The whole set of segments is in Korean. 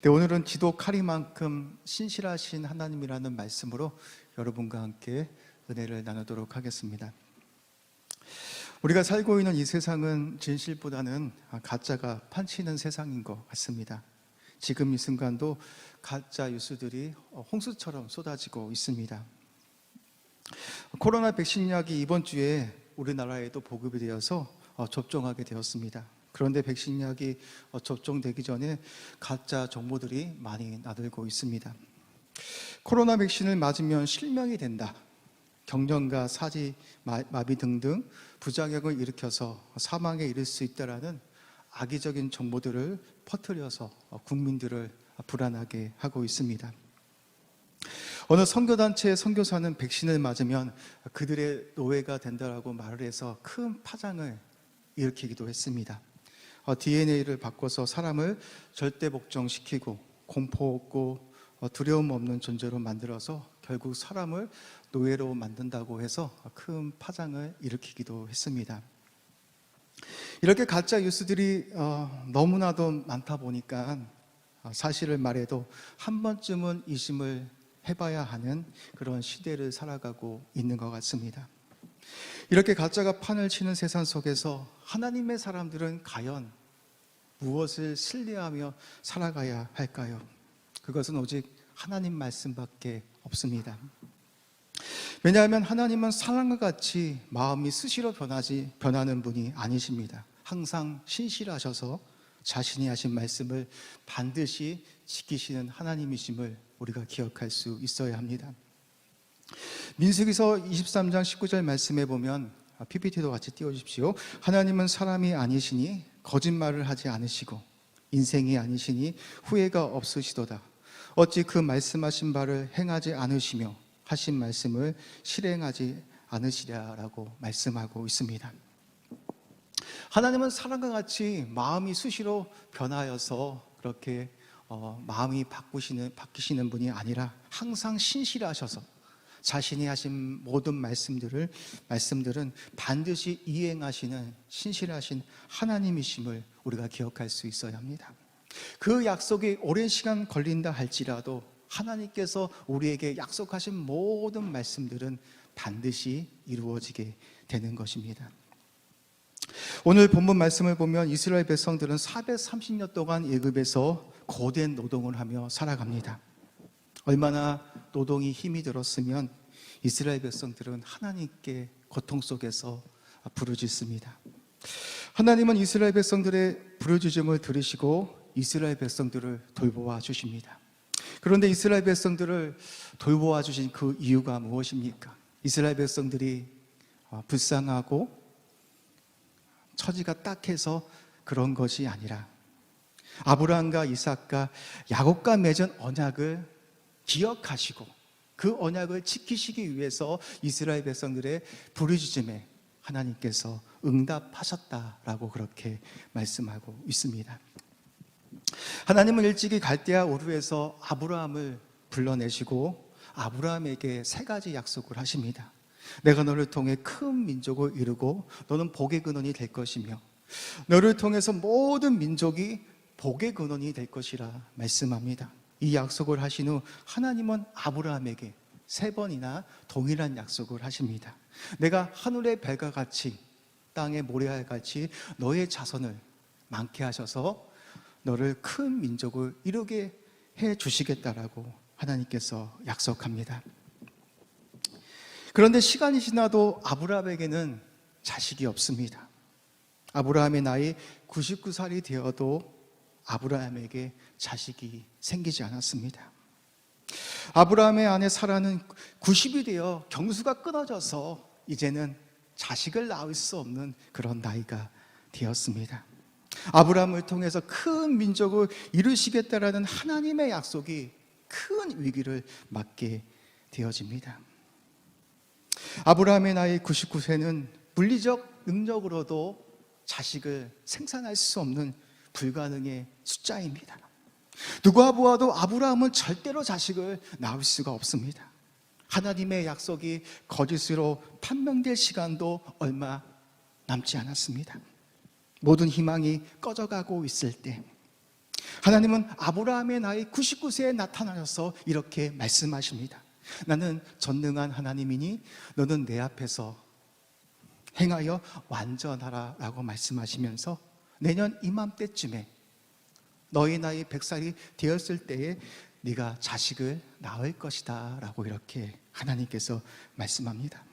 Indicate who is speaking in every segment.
Speaker 1: 네, 오늘은 지독하리만큼 신실하신 하나님이라는 말씀으로 여러분과 함께 은혜를 나누도록 하겠습니다. 우리가 살고 있는 이 세상은 진실보다는 가짜가 판치는 세상인 것 같습니다. 지금 이 순간도 가짜 뉴스들이 홍수처럼 쏟아지고 있습니다. 코로나 백신 약이 이번 주에 우리나라에도 보급이 되어서 접종하게 되었습니다. 그런데 백신 약이 접종되기 전에 가짜 정보들이 많이 나들고 있습니다. 코로나 백신을 맞으면 실명이 된다, 경련과 사지 마비 등등 부작용을 일으켜서 사망에 이를 수 있다라는 악의적인 정보들을 퍼뜨려서 국민들을 불안하게 하고 있습니다. 어느 선교단체의 선교사는 백신을 맞으면 그들의 노예가 된다라고 말을 해서 큰 파장을 일으키기도 했습니다. DNA를 바꿔서 사람을 절대 복종시키고 공포 없고 두려움 없는 존재로 만들어서 결국 사람을 노예로 만든다고 해서 큰 파장을 일으키기도 했습니다. 이렇게 가짜 뉴스들이 너무나도 많다 보니까 사실을 말해도 한 번쯤은 의심을 해봐야 하는 그런 시대를 살아가고 있는 것 같습니다. 이렇게 가짜가 판을 치는 세상 속에서 하나님의 사람들은 과연 무엇을 신뢰하며 살아가야 할까요? 그것은 오직 하나님 말씀밖에 없습니다. 왜냐하면 하나님은 사랑과 같이 마음이 수시로 변하는 분이 아니십니다. 항상 신실하셔서 자신이 하신 말씀을 반드시 지키시는 하나님이심을 우리가 기억할 수 있어야 합니다. 민수기서 23장 19절 말씀에 보면, PPT도 같이 띄워주십시오. 하나님은 사람이 아니시니 거짓말을 하지 않으시고 인생이 아니시니 후회가 없으시도다. 어찌 그 말씀하신 바를 행하지 않으시며 하신 말씀을 실행하지 않으시랴라고 말씀하고 있습니다. 하나님은 사람과 같이 마음이 수시로 변하여서 그렇게 마음이 바뀌시는 분이 아니라 항상 신실하셔서 자신이 하신 모든 말씀들은 반드시 이행하시는 신실하신 하나님이심을 우리가 기억할 수 있어야 합니다. 그 약속이 오랜 시간 걸린다 할지라도 하나님께서 우리에게 약속하신 모든 말씀들은 반드시 이루어지게 되는 것입니다. 오늘 본문 말씀을 보면 이스라엘 백성들은 430년 동안 애굽에서 고된 노동을 하며 살아갑니다. 얼마나 노동이 힘이 들었으면 이스라엘 백성들은 하나님께 고통 속에서 부르짖습니다. 하나님은 이스라엘 백성들의 부르짖음을 들으시고 이스라엘 백성들을 돌보아 주십니다. 그런데 이스라엘 백성들을 돌보아 주신 그 이유가 무엇입니까? 이스라엘 백성들이 불쌍하고 처지가 딱해서 그런 것이 아니라 아브라함과 이삭과 야곱과 맺은 언약을 기억하시고 그 언약을 지키시기 위해서 이스라엘 백성들의 부르짖음에 하나님께서 응답하셨다라고 그렇게 말씀하고 있습니다. 하나님은 일찍이 갈대아 우르에서 아브라함을 불러내시고 아브라함에게 세 가지 약속을 하십니다. 내가 너를 통해 큰 민족을 이루고 너는 복의 근원이 될 것이며 너를 통해서 모든 민족이 복의 근원이 될 것이라 말씀합니다. 이 약속을 하신 후 하나님은 아브라함에게 3번이나 동일한 약속을 하십니다. 내가 하늘의 별과 같이 땅의 모래알 같이 너의 자손을 많게 하셔서 너를 큰 민족을 이루게 해 주시겠다라고 하나님께서 약속합니다. 그런데 시간이 지나도 아브라함에게는 자식이 없습니다. 아브라함의 나이 99살이 되어도 아브라함에게 자식이 생기지 않았습니다. 아브라함의 아내 사라는 90이 되어 경수가 끊어져서 이제는 자식을 낳을 수 없는 그런 나이가 되었습니다. 아브라함을 통해서 큰 민족을 이루시겠다라는 하나님의 약속이 큰 위기를 맞게 되어집니다. 아브라함의 나이 99세는 물리적 능력으로도 자식을 생산할 수 없는 불가능의 숫자입니다. 누가 보아도 아브라함은 절대로 자식을 낳을 수가 없습니다. 하나님의 약속이 거짓으로 판명될 시간도 얼마 남지 않았습니다. 모든 희망이 꺼져가고 있을 때 하나님은 아브라함의 나이 99세에 나타나셔서 이렇게 말씀하십니다. 나는 전능한 하나님이니 너는 내 앞에서 행하여 완전하라 라고 말씀하시면서 내년 이맘때쯤에 너희 나이 100살이 되었을 때에 네가 자식을 낳을 것이다 라고 이렇게 하나님께서 말씀합니다.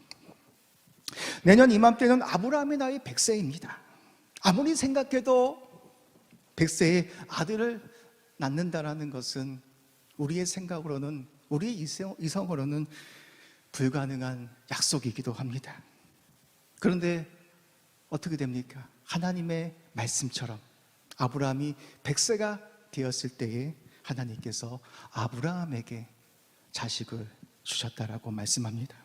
Speaker 1: 내년 이맘때는 아브라함의 나이 100세입니다. 아무리 생각해도 100세에 아들을 낳는다라는 것은 우리의 생각으로는, 우리의 이성으로는 불가능한 약속이기도 합니다. 그런데 어떻게 됩니까? 하나님의 말씀처럼 아브라함이 100세가 되었을 때에 하나님께서 아브라함에게 자식을 주셨다라고 말씀합니다.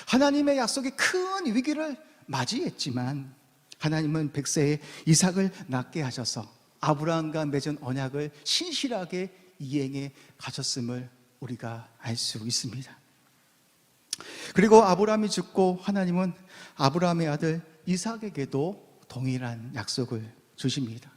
Speaker 1: 하나님의 약속이 큰 위기를 맞이했지만 하나님은 100세에 이삭을 낳게 하셔서 아브라함과 맺은 언약을 신실하게 이행해 가셨음을 우리가 알 수 있습니다. 그리고 아브라함이 죽고 하나님은 아브라함의 아들 이삭에게도 동일한 약속을 주십니다.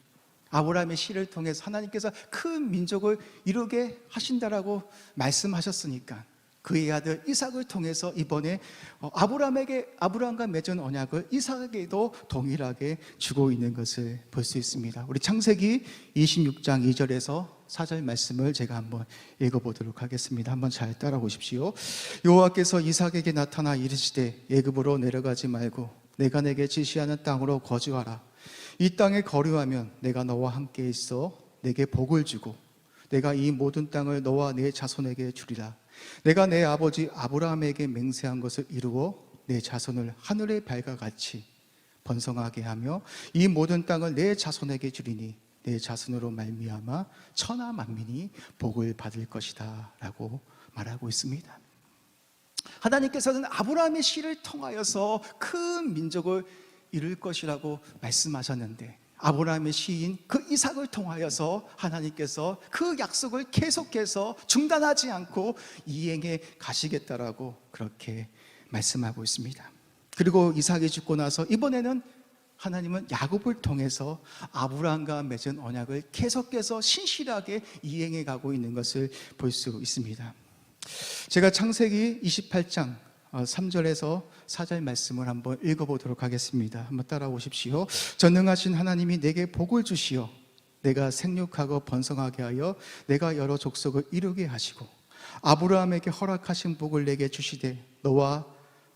Speaker 1: 아브라함의 씨를 통해서 하나님께서 큰 민족을 이루게 하신다라고 말씀하셨으니까 그의 아들 이삭을 통해서 이번에 아브라함과 맺은 언약을 이삭에게도 동일하게 주고 있는 것을 볼 수 있습니다. 우리 창세기 26장 2절에서 4절 말씀을 제가 한번 읽어보도록 하겠습니다. 한번 잘 따라오십시오. 여호와께서 이삭에게 나타나 이르시되 애굽으로 내려가지 말고 내가 내게 지시하는 땅으로 거주하라. 이 땅에 거류하면 내가 너와 함께 있어 내게 복을 주고 내가 이 모든 땅을 너와 내 자손에게 주리라. 내가 내 아버지 아브라함에게 맹세한 것을 이루어 내 자손을 하늘의 별과 같이 번성하게 하며 이 모든 땅을 내 자손에게 주리니 내 자손으로 말미암아 천하 만민이 복을 받을 것이다 라고 말하고 있습니다. 하나님께서는 아브라함의 씨를 통하여서 큰 민족을 이룰 것이라고 말씀하셨는데 아브라함의 씨인 그 이삭을 통하여서 하나님께서 그 약속을 계속해서 중단하지 않고 이행해 가시겠다라고 그렇게 말씀하고 있습니다. 그리고 이삭이 죽고 나서 이번에는 하나님은 야곱을 통해서 아브라함과 맺은 언약을 계속해서 신실하게 이행해 가고 있는 것을 볼 수 있습니다. 제가 창세기 28장 3절에서 4절 말씀을 한번 읽어보도록 하겠습니다. 한번 따라오십시오. 전능하신 하나님이 내게 복을 주시어 내가 생육하고 번성하게 하여 내가 여러 족속을 이루게 하시고 아브라함에게 허락하신 복을 내게 주시되 너와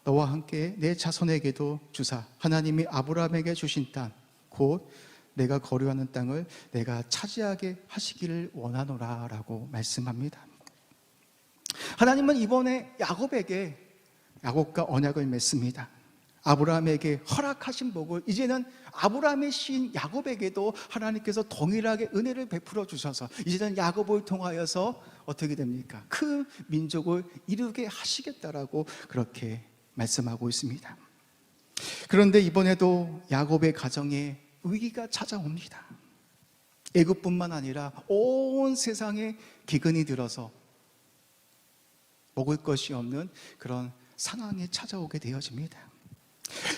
Speaker 1: 함께 내 자손에게도 주사 하나님이 아브라함에게 주신 땅 곧 내가 거류하는 땅을 내가 차지하게 하시기를 원하노라 라고 말씀합니다. 하나님은 이번에 야곱과 언약을 맺습니다. 아브라함에게 허락하신 복을 이제는 아브라함의 씨인 야곱에게도 하나님께서 동일하게 은혜를 베풀어 주셔서 이제는 야곱을 통하여서 어떻게 됩니까? 큰 민족을 이루게 하시겠다라고 그렇게 말씀하고 있습니다. 그런데 이번에도 야곱의 가정에 위기가 찾아옵니다. 애굽뿐만 아니라 온 세상에 기근이 들어서 먹을 것이 없는 그런 상황이 찾아오게 되어집니다.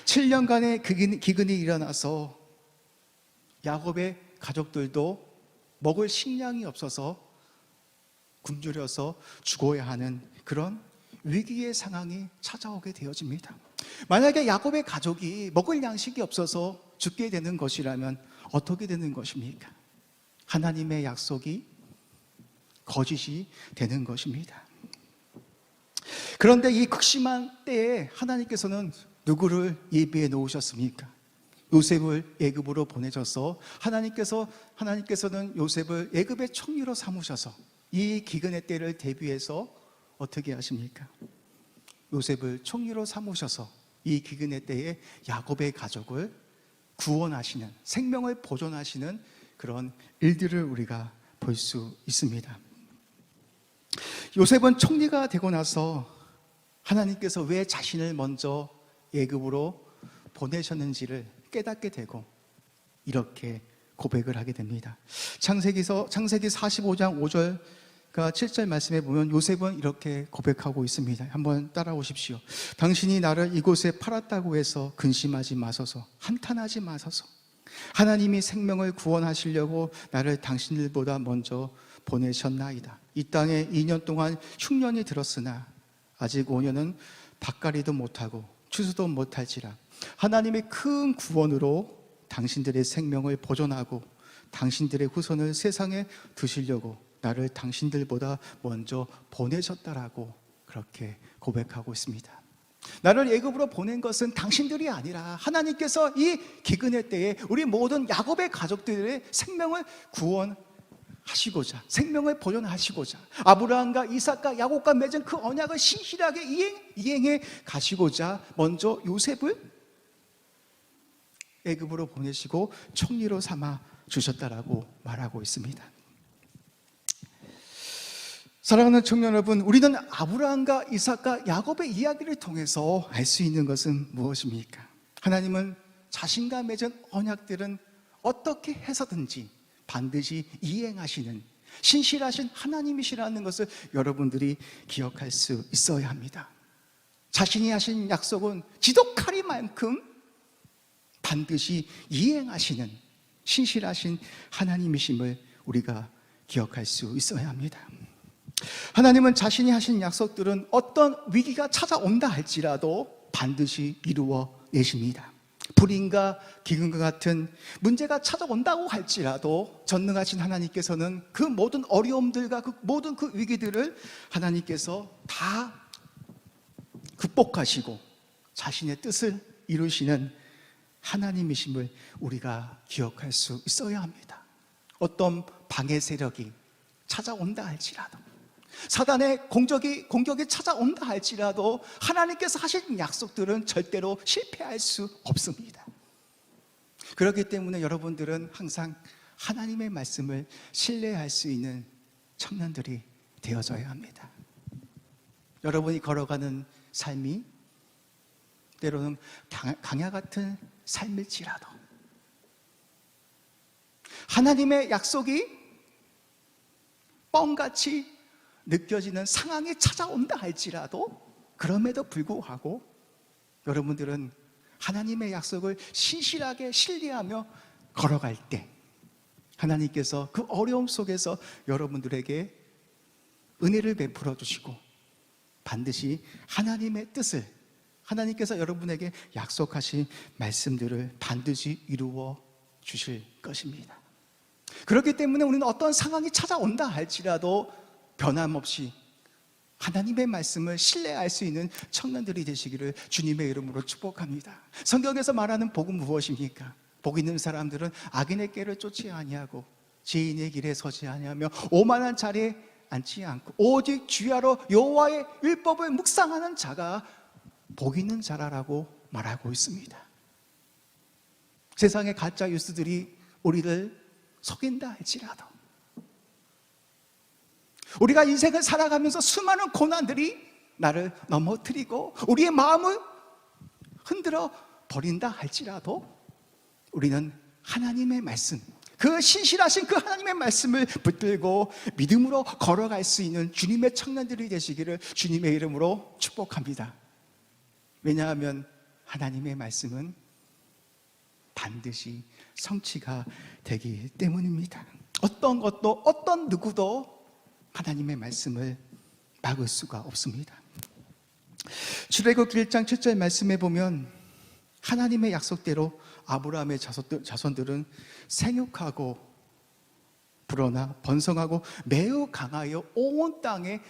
Speaker 1: 7년간의 기근이 일어나서 야곱의 가족들도 먹을 식량이 없어서 굶주려서 죽어야 하는 그런 위기의 상황이 찾아오게 되어집니다. 만약에 야곱의 가족이 먹을 양식이 없어서 죽게 되는 것이라면 어떻게 되는 것입니까? 하나님의 약속이 거짓이 되는 것입니다. 그런데 이 극심한 때에 하나님께서는 누구를 예비해 놓으셨습니까? 요셉을 애굽으로 보내셔서 하나님께서는 요셉을 애굽의 총리로 삼으셔서 이 기근의 때를 대비해서 어떻게 하십니까? 요셉을 총리로 삼으셔서 이 기근의 때에 야곱의 가족을 구원하시는, 생명을 보존하시는 그런 일들을 우리가 볼 수 있습니다. 요셉은 총리가 되고 나서 하나님께서 왜 자신을 먼저 애굽으로 보내셨는지를 깨닫게 되고 이렇게 고백을 하게 됩니다. 창세기 45장 5절과 7절 말씀에 보면 요셉은 이렇게 고백하고 있습니다. 한번 따라오십시오. 당신이 나를 이곳에 팔았다고 해서 근심하지 마소서, 한탄하지 마소서. 하나님이 생명을 구원하시려고 나를 당신들보다 먼저 보내셨나이다. 이 땅에 2년 동안 흉년이 들었으나 아직 5년은 밭갈이도 못하고 추수도 못할지라 하나님의 큰 구원으로 당신들의 생명을 보존하고 당신들의 후손을 세상에 두시려고 나를 당신들보다 먼저 보내셨다라고 그렇게 고백하고 있습니다. 나를 애굽으로 보낸 것은 당신들이 아니라 하나님께서 이 기근의 때에 우리 모든 야곱의 가족들의 생명을 구원하시고자, 생명을 보존하시고자, 아브라함과 이삭과 야곱과 맺은 그 언약을 신실하게 이행해 가시고자 먼저 요셉을 애굽으로 보내시고 총리로 삼아 주셨다라고 말하고 있습니다. 사랑하는 청년 여러분, 우리는 아브라함과 이삭과 야곱의 이야기를 통해서 알 수 있는 것은 무엇입니까? 하나님은 자신과 맺은 언약들은 어떻게 해서든지 반드시 이행하시는 신실하신 하나님이시라는 것을 여러분들이 기억할 수 있어야 합니다. 자신이 하신 약속은 지독하리만큼 반드시 이행하시는 신실하신 하나님이심을 우리가 기억할 수 있어야 합니다. 하나님은 자신이 하신 약속들은 어떤 위기가 찾아온다 할지라도 반드시 이루어 내십니다. 불임과 기근과 같은 문제가 찾아온다고 할지라도 전능하신 하나님께서는 그 모든 어려움들과 그 모든 그 위기들을 하나님께서 다 극복하시고 자신의 뜻을 이루시는 하나님이심을 우리가 기억할 수 있어야 합니다. 어떤 방해 세력이 찾아온다 할지라도, 사단의 공격이 찾아온다 할지라도 하나님께서 하신 약속들은 절대로 실패할 수 없습니다. 그렇기 때문에 여러분들은 항상 하나님의 말씀을 신뢰할 수 있는 청년들이 되어져야 합니다. 여러분이 걸어가는 삶이 때로는 강야 같은 삶일지라도 하나님의 약속이 뻥같이 느껴지는 상황이 찾아온다 할지라도 그럼에도 불구하고 여러분들은 하나님의 약속을 신실하게 신뢰하며 걸어갈 때 하나님께서 그 어려움 속에서 여러분들에게 은혜를 베풀어 주시고 반드시 하나님의 뜻을, 하나님께서 여러분에게 약속하신 말씀들을 반드시 이루어 주실 것입니다. 그렇기 때문에 우리는 어떤 상황이 찾아온다 할지라도 변함없이 하나님의 말씀을 신뢰할 수 있는 청년들이 되시기를 주님의 이름으로 축복합니다. 성경에서 말하는 복은 무엇입니까? 복 있는 사람들은 악인의 꾀를 쫓지 아니하고 죄인의 길에 서지 아니하며 오만한 자리에 앉지 않고 오직 주야로 여호와의 율법을 묵상하는 자가 복 있는 자라라고 말하고 있습니다. 세상의 가짜 뉴스들이 우리를 속인다 할지라도, 우리가 인생을 살아가면서 수많은 고난들이 나를 넘어뜨리고 우리의 마음을 흔들어 버린다 할지라도 우리는 하나님의 말씀, 그 신실하신 그 하나님의 말씀을 붙들고 믿음으로 걸어갈 수 있는 주님의 청년들이 되시기를 주님의 이름으로 축복합니다. 왜냐하면 하나님의 말씀은 반드시 성취가 되기 때문입니다. 어떤 것도 어떤 누구도 하나님의 말씀을 막을 수가 없습니다. 출애굽기 1장 7절 말씀에 보면 하나님의 약속대로 아브라함의 자손들은 생육하고 불어나 번성하고 매우 강하여 온 땅에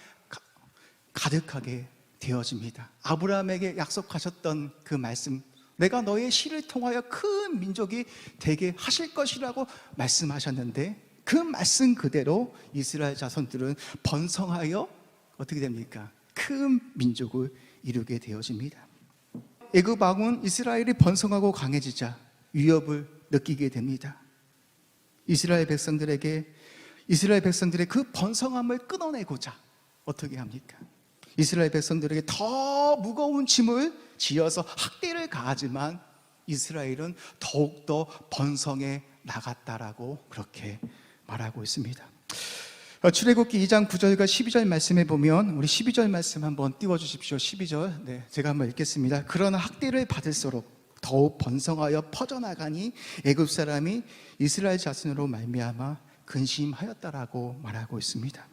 Speaker 1: 가득하게 되어집니다. 아브라함에게 약속하셨던 그 말씀, 내가 너의 씨를 통하여 큰 민족이 되게 하실 것이라고 말씀하셨는데 그 말씀 그대로 이스라엘 자손들은 번성하여 어떻게 됩니까? 큰 민족을 이루게 되어집니다. 애굽 왕은 이스라엘이 번성하고 강해지자 위협을 느끼게 됩니다. 이스라엘 백성들의 그 번성함을 끊어내고자 어떻게 합니까? 이스라엘 백성들에게 더 무거운 짐을 지어서 학대를 가하지만 이스라엘은 더욱더 번성해 나갔다라고 그렇게 말하고 있습니다. 출애굽기 2장 9절과 12절 말씀에 보면 우리 12절 말씀 한번 띄워주십시오. 12절 제가 한번 읽겠습니다. 그러나 학대를 받을수록 더욱 번성하여 퍼져나가니 애굽 사람이 이스라엘 자손으로 말미암아 근심하였다라고 말하고 있습니다.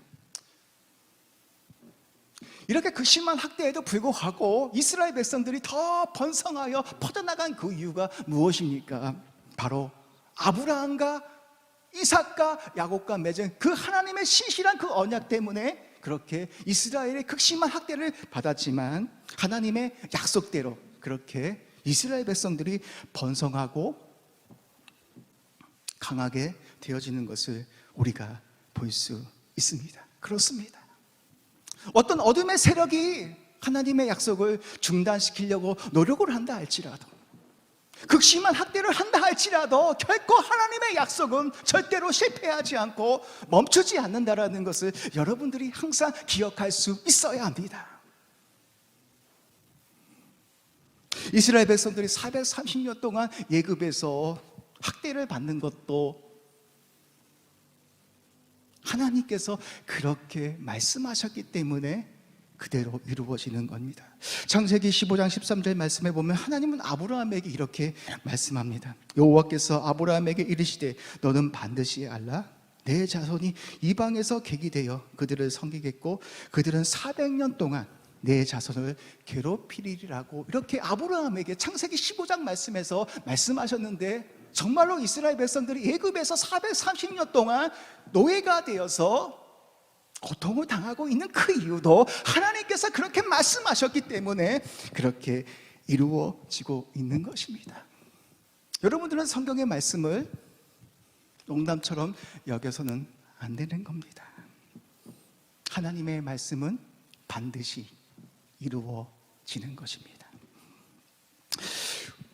Speaker 1: 이렇게 극심한 학대에도 불구하고 이스라엘 백성들이 더 번성하여 퍼져나간 그 이유가 무엇입니까? 바로 아브라함과 이삭과 야곱과 맺은 그 하나님의 신실한 그 언약 때문에 그렇게 이스라엘의 극심한 학대를 받았지만 하나님의 약속대로 그렇게 이스라엘 백성들이 번성하고 강하게 되어지는 것을 우리가 볼 수 있습니다. 그렇습니다. 어떤 어둠의 세력이 하나님의 약속을 중단시키려고 노력을 한다 할지라도, 극심한 학대를 한다 할지라도 결코 하나님의 약속은 절대로 실패하지 않고 멈추지 않는다라는 것을 여러분들이 항상 기억할 수 있어야 합니다. 이스라엘 백성들이 430년 동안 예굽에서 학대를 받는 것도 하나님께서 그렇게 말씀하셨기 때문에 그대로 이루어지는 겁니다. 창세기 15장 13절 말씀에 보면 하나님은 아브라함에게 이렇게 말씀합니다. 여호와께서 아브라함에게 이르시되 너는 반드시 알라 내 자손이 이방에서 객이 되어 그들을 섬기겠고 그들은 400년 동안 내 자손을 괴롭히리라고 이렇게 아브라함에게 창세기 15장 말씀에서 말씀하셨는데, 정말로 이스라엘 백성들이 애굽에서 430년 동안 노예가 되어서 고통을 당하고 있는 그 이유도 하나님께서 그렇게 말씀하셨기 때문에 그렇게 이루어지고 있는 것입니다. 여러분들은 성경의 말씀을 농담처럼 여겨서는 안 되는 겁니다. 하나님의 말씀은 반드시 이루어지는 것입니다.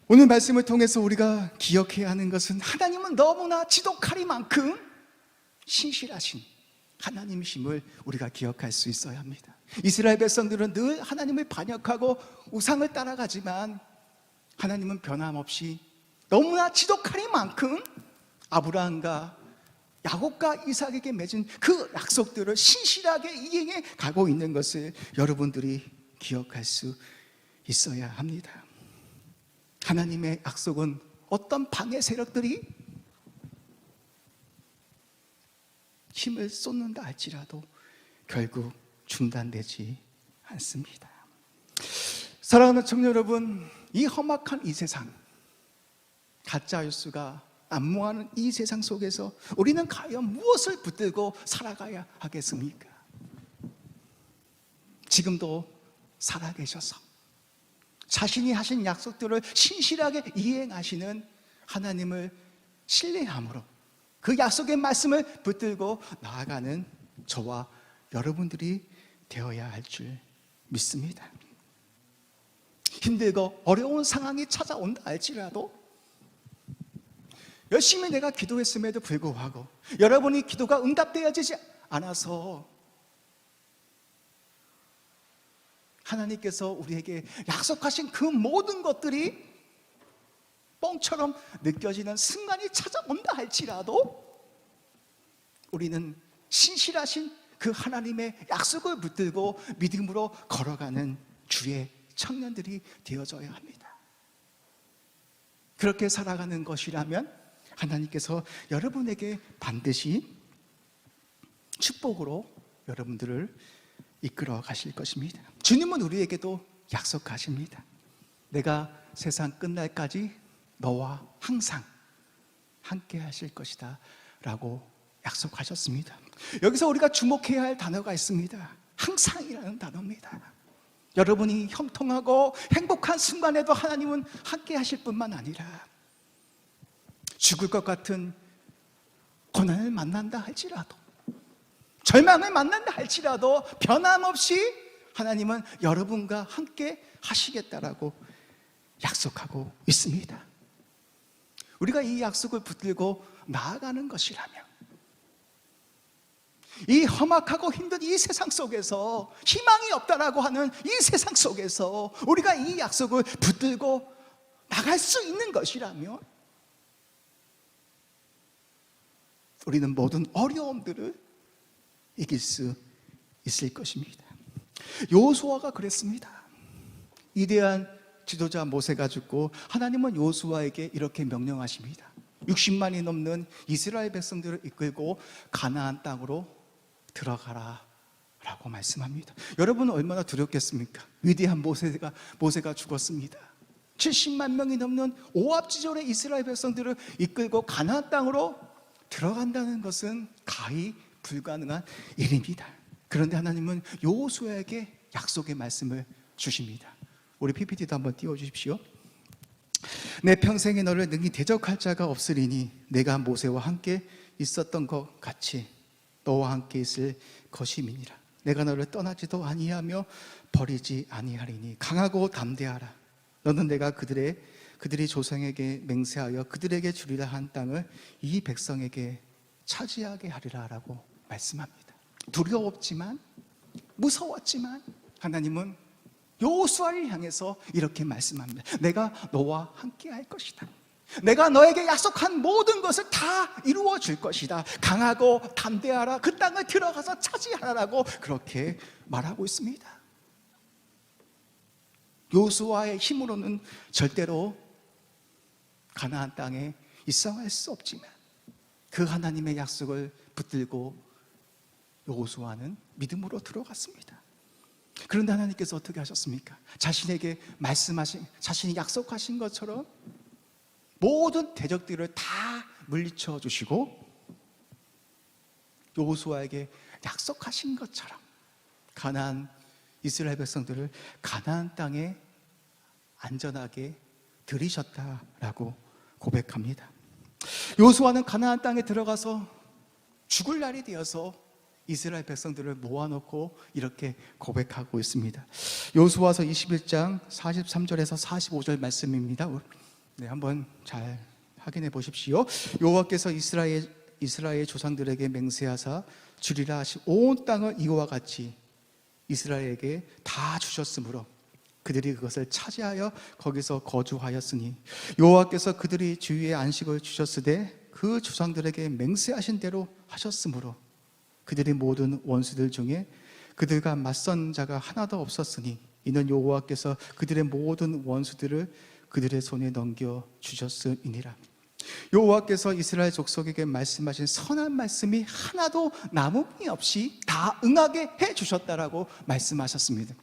Speaker 1: 오늘 말씀을 통해서 우리가 기억해야 하는 것은 하나님은 너무나 지독하리만큼 신실하신 하나님이심을 우리가 기억할 수 있어야 합니다. 이스라엘 백성들은 늘 하나님을 반역하고 우상을 따라가지만 하나님은 변함없이 너무나 지독하리만큼 아브라함과 야곱과 이삭에게 맺은 그 약속들을 신실하게 이행해 가고 있는 것을 여러분들이 기억할 수 있어야 합니다. 하나님의 약속은 어떤 방해 세력들이 힘을 쏟는다 할지라도 결국 중단되지 않습니다. 사랑하는 청년 여러분, 이 험악한 이 세상, 가짜 뉴스가 난무하는 이 세상 속에서 우리는 과연 무엇을 붙들고 살아가야 하겠습니까? 지금도 살아계셔서 자신이 하신 약속들을 신실하게 이행하시는 하나님을 신뢰함으로 그 약속의 말씀을 붙들고 나아가는 저와 여러분들이 되어야 할 줄 믿습니다. 힘들고 어려운 상황이 찾아온다 할지라도 열심히 내가 기도했음에도 불구하고 여러분이 기도가 응답되어지지 않아서 하나님께서 우리에게 약속하신 그 모든 것들이 뻥처럼 느껴지는 순간이 찾아온다 할지라도 우리는 신실하신 그 하나님의 약속을 붙들고 믿음으로 걸어가는 주의 청년들이 되어져야 합니다. 그렇게 살아가는 것이라면 하나님께서 여러분에게 반드시 축복으로 여러분들을 이끌어 가실 것입니다. 주님은 우리에게도 약속하십니다. 내가 세상 끝날까지 너와 항상 함께 하실 것이다 라고 약속하셨습니다. 여기서 우리가 주목해야 할 단어가 있습니다. 항상이라는 단어입니다. 여러분이 형통하고 행복한 순간에도 하나님은 함께 하실 뿐만 아니라 죽을 것 같은 고난을 만난다 할지라도, 절망을 만난다 할지라도 변함없이 하나님은 여러분과 함께 하시겠다라고 약속하고 있습니다. 우리가 이 약속을 붙들고 나아가는 것이라면 이 험악하고 힘든 이 세상 속에서, 희망이 없다라고 하는 이 세상 속에서 우리가 이 약속을 붙들고 나갈 수 있는 것이라면 우리는 모든 어려움들을 이길 수 있을 것입니다. 여호수아가 그랬습니다. 위대한 지도자 모세가 죽고 하나님은 여호수아에게 이렇게 명령하십니다. 60만이 넘는 이스라엘 백성들을 이끌고 가나안 땅으로 들어가라 라고 말씀합니다. 여러분은 얼마나 두렵겠습니까? 위대한 모세가 죽었습니다. 70만 명이 넘는 오합지졸의 이스라엘 백성들을 이끌고 가나안 땅으로 들어간다는 것은 가히 불가능한 일입니다. 그런데 하나님은 여호수아에게 약속의 말씀을 주십니다. 우리 PPT도 한번 띄워주십시오. 내 평생에 너를 능히 대적할 자가 없으리니 내가 모세와 함께 있었던 것 같이 너와 함께 있을 것임이니라. 내가 너를 떠나지도 아니하며 버리지 아니하리니 강하고 담대하라. 너는 내가 그들이 조상에게 맹세하여 그들에게 주리라 한 땅을 이 백성에게 차지하게 하리라 라고 말씀합니다. 두려웠지만, 무서웠지만 하나님은 여호수아를 향해서 이렇게 말씀합니다. 내가 너와 함께 할 것이다. 내가 너에게 약속한 모든 것을 다 이루어 줄 것이다. 강하고 담대하라. 그 땅을 들어가서 차지하라라고 그렇게 말하고 있습니다. 여호수아의 힘으로는 절대로 가나안 땅에 입성할 수 없지만 그 하나님의 약속을 붙들고 여호수아는 믿음으로 들어갔습니다. 그런데 하나님께서 어떻게 하셨습니까? 자신에게 자신이 약속하신 것처럼 모든 대적들을 다 물리쳐 주시고 여호수아에게 약속하신 것처럼 이스라엘 백성들을 가나안 땅에 안전하게 들이셨다라고 고백합니다. 여호수아는 가나안 땅에 들어가서 죽을 날이 되어서 이스라엘 백성들을 모아놓고 이렇게 고백하고 있습니다. 여호수아서 21장 43절에서 45절 말씀입니다. 네, 한번 잘 확인해 보십시오. 여호와께서 이스라엘 조상들에게 맹세하사 주리라 하신 온 땅을 이와 같이 이스라엘에게 다 주셨으므로 그들이 그것을 차지하여 거기서 거주하였으니 여호와께서 그들이 주위에 안식을 주셨으되 그 조상들에게 맹세하신 대로 하셨으므로 그들의 모든 원수들 중에 그들과 맞선 자가 하나도 없었으니 이는 여호와께서 그들의 모든 원수들을 그들의 손에 넘겨 주셨음이니라. 여호와께서 이스라엘 족속에게 말씀하신 선한 말씀이 하나도 남음이 없이 다 응하게 해 주셨다라고 말씀하셨습니다.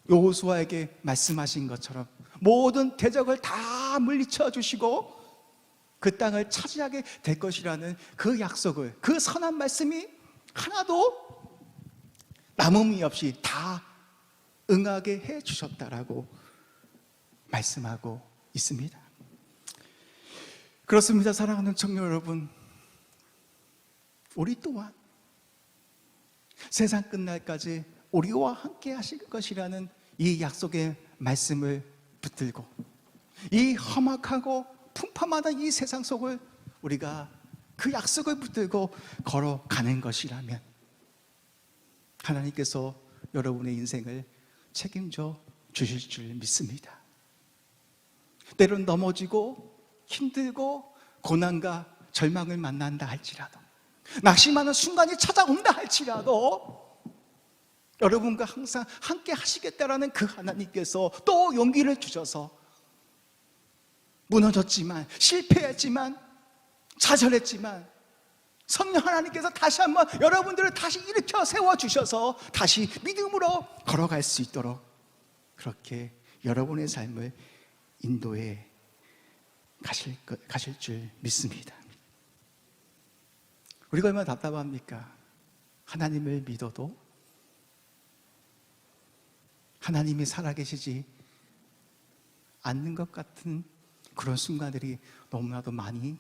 Speaker 1: 여호수아에게 말씀하신 것처럼 모든 대적을 다 물리쳐 주시고 그 땅을 차지하게 될 것이라는 그 약속을, 그 선한 말씀이 하나도 남음이 없이 다 응하게 해 주셨다라고 말씀하고 있습니다. 그렇습니다. 사랑하는 청년 여러분, 우리 또한 세상 끝날까지 우리와 함께 하실 것이라는 이 약속의 말씀을 붙들고 이 험악하고 풍파마다 이 세상 속을 우리가 그 약속을 붙들고 걸어가는 것이라면 하나님께서 여러분의 인생을 책임져 주실 줄 믿습니다. 때론 넘어지고 힘들고 고난과 절망을 만난다 할지라도, 낙심하는 순간이 찾아온다 할지라도 여러분과 항상 함께 하시겠다라는 그 하나님께서 또 용기를 주셔서 무너졌지만, 실패했지만, 좌절했지만 성령 하나님께서 다시 한번 여러분들을 다시 일으켜 세워주셔서 다시 믿음으로 걸어갈 수 있도록 그렇게 여러분의 삶을 인도해 가실 줄 믿습니다. 우리가 얼마나 답답합니까? 하나님을 믿어도 하나님이 살아계시지 않는 것 같은 그런 순간들이 너무나도 많이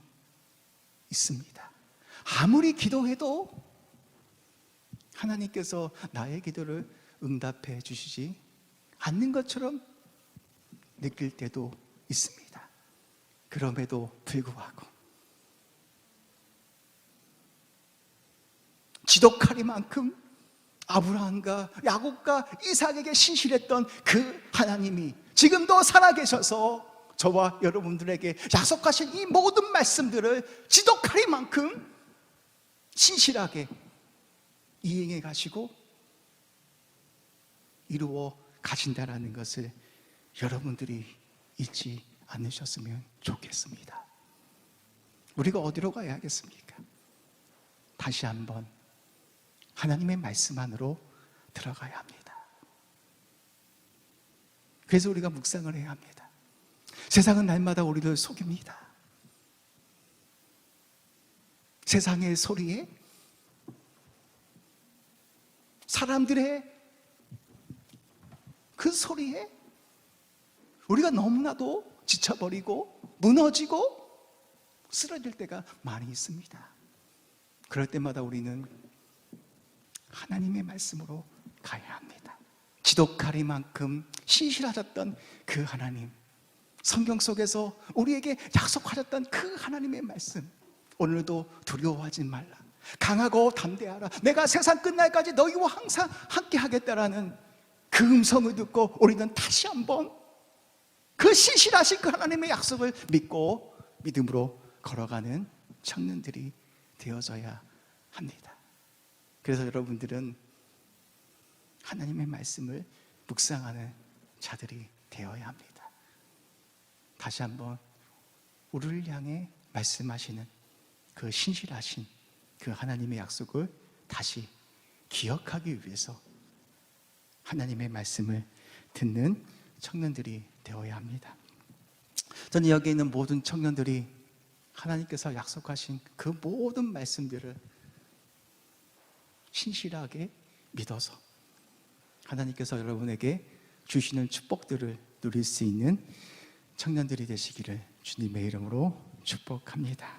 Speaker 1: 있습니다. 아무리 기도해도 하나님께서 나의 기도를 응답해 주시지 않는 것처럼 느낄 때도 있습니다. 그럼에도 불구하고 지독하리만큼 아브라함과 야곱과 이삭에게 신실했던 그 하나님이 지금도 살아계셔서 저와 여러분들에게 약속하신 이 모든 말씀들을 지독하리만큼 신실하게 이행해 가시고 이루어 가신다라는 것을 여러분들이 잊지 않으셨으면 좋겠습니다. 우리가 어디로 가야 하겠습니까? 다시 한번 하나님의 말씀 안으로 들어가야 합니다. 그래서 우리가 묵상을 해야 합니다. 세상은 날마다 우리를 속입니다. 세상의 소리에, 사람들의 그 소리에 우리가 너무나도 지쳐버리고 무너지고 쓰러질 때가 많이 있습니다. 그럴 때마다 우리는 하나님의 말씀으로 가야 합니다. 지독하리만큼 신실하셨던 그 하나님, 성경 속에서 우리에게 약속하셨던 그 하나님의 말씀, 오늘도 두려워하지 말라, 강하고 담대하라, 내가 세상 끝날까지 너희와 항상 함께 하겠다라는 그 음성을 듣고 우리는 다시 한번 그 신실하신 그 하나님의 약속을 믿고 믿음으로 걸어가는 청년들이 되어져야 합니다. 그래서 여러분들은 하나님의 말씀을 묵상하는 자들이 되어야 합니다. 다시 한번 우리를 향해 말씀하시는 그 신실하신 그 하나님의 약속을 다시 기억하기 위해서 하나님의 말씀을 듣는 청년들이 되어야 합니다. 저는 여기 있는 모든 청년들이 하나님께서 약속하신 그 모든 말씀들을 신실하게 믿어서 하나님께서 여러분에게 주시는 축복들을 누릴 수 있는 청년들이 되시기를 주님의 이름으로 축복합니다.